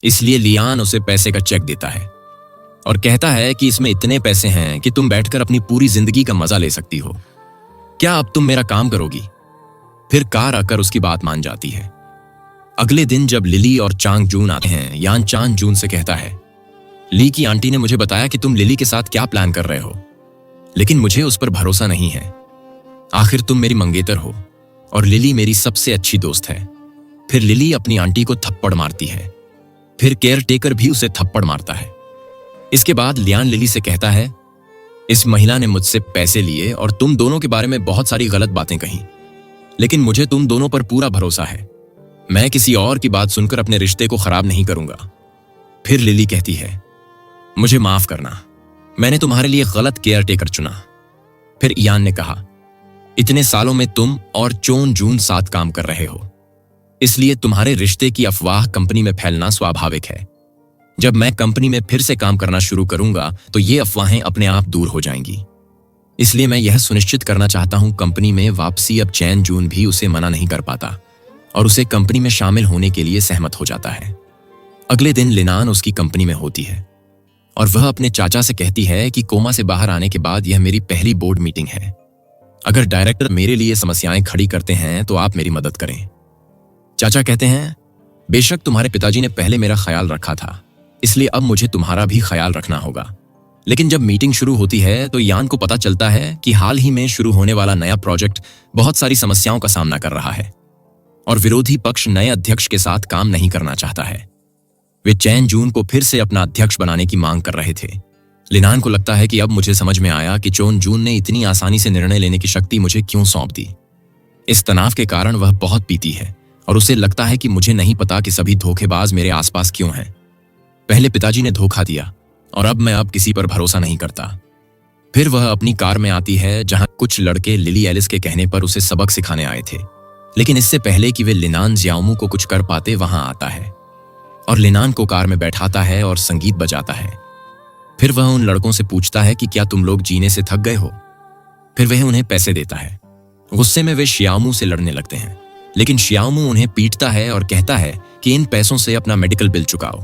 इसलिए लियान उसे पैसे का चेक देता है और कहता है कि इसमें इतने पैसे हैं कि तुम बैठकर अपनी पूरी जिंदगी का मजा ले सकती हो। क्या अब तुम मेरा काम करोगी? फिर कार आकर उसकी बात मान जाती है। अगले दिन जब लिली और चांग जून आते हैं, यान चांग जून से कहता है, ली की आंटी ने मुझे बताया कि तुम लिली के साथ क्या प्लान कर रहे हो, लेकिन मुझे उस पर भरोसा नहीं है। आखिर तुम मेरी मंगेतर हो और लिली मेरी सबसे अच्छी दोस्त है। फिर लिली अपनी आंटी को थप्पड़ मारती है। फिर केयर टेकर भी उसे थप्पड़ मारता है। इसके बाद लियान लिली से कहता है, इस महिला ने मुझसे पैसे लिए और तुम दोनों के बारे में बहुत सारी गलत बातें कही, लेकिन मुझे तुम दोनों पर पूरा भरोसा है। मैं किसी और की बात सुनकर अपने रिश्ते को खराब नहीं करूंगा। फिर लिली कहती है, मुझे माफ करना, मैंने तुम्हारे लिए गलत केयर टेकर चुना। फिर यान ने कहा, इतने सालों में तुम और चोन जून साथ काम कर रहे हो, इसलिए तुम्हारे रिश्ते की अफवाह कंपनी में फैलना स्वाभाविक है। जब मैं कंपनी में फिर से काम करना शुरू करूंगा तो ये अफवाहें अपने आप दूर हो जाएंगी। इसलिए मैं यह सुनिश्चित करना चाहता हूं कंपनी में वापसी। अब चैन जून भी उसे मना नहीं कर पाता और उसे कंपनी में शामिल होने के लिए सहमत हो जाता है। अगले दिन लिनान उसकी कंपनी में होती है और वह अपने चाचा से कहती है कि कोमा से बाहर आने के बाद यह मेरी पहली बोर्ड मीटिंग है। अगर डायरेक्टर मेरे लिए समस्याएं खड़ी करते हैं तो आप मेरी मदद करें। चाचा कहते हैं, बेशक तुम्हारे पिताजी ने पहले मेरा ख्याल रखा था, इसलिए अब मुझे तुम्हारा भी ख्याल रखना होगा। लेकिन जब मीटिंग शुरू होती है तो यान को पता चलता है कि हाल ही में शुरू होने वाला नया प्रोजेक्ट बहुत सारी समस्याओं का सामना कर रहा है और विरोधी पक्ष नए अध्यक्ष के साथ काम नहीं करना चाहता है। वे चैन जून को फिर से अपना अध्यक्ष बनाने की मांग कर रहे थे। लिनान को लगता है कि अब मुझे समझ में आया कि चोन जून ने इतनी आसानी से निर्णय लेने की शक्ति मुझे क्यों सौंप दी। इस तनाव के कारण वह बहुत पीती है और उसे लगता है कि मुझे नहीं पता कि सभी धोखेबाज मेरे आसपास क्यों हैं। पहले पिताजी ने धोखा दिया और अब मैं किसी पर भरोसा नहीं करता। फिर वह अपनी कार में आती है जहां कुछ लड़के लिली एलिस के कहने पर उसे सबक सिखाने आए थे, लेकिन इससे पहले कि वे लिनान जियाओमू को कुछ कर पाते वहां आता है और लिनान को कार में बैठाता है और संगीत बजाता है। फिर वह उन लड़कों से पूछता है कि क्या तुम लोग जीने से थक गए हो। फिर वह उन्हें पैसे देता है। गुस्से में वे शियाओमू से लड़ने लगते हैं, लेकिन शियाओमू उन्हें पीटता है और कहता है कि इन पैसों से अपना मेडिकल बिल चुकाओ।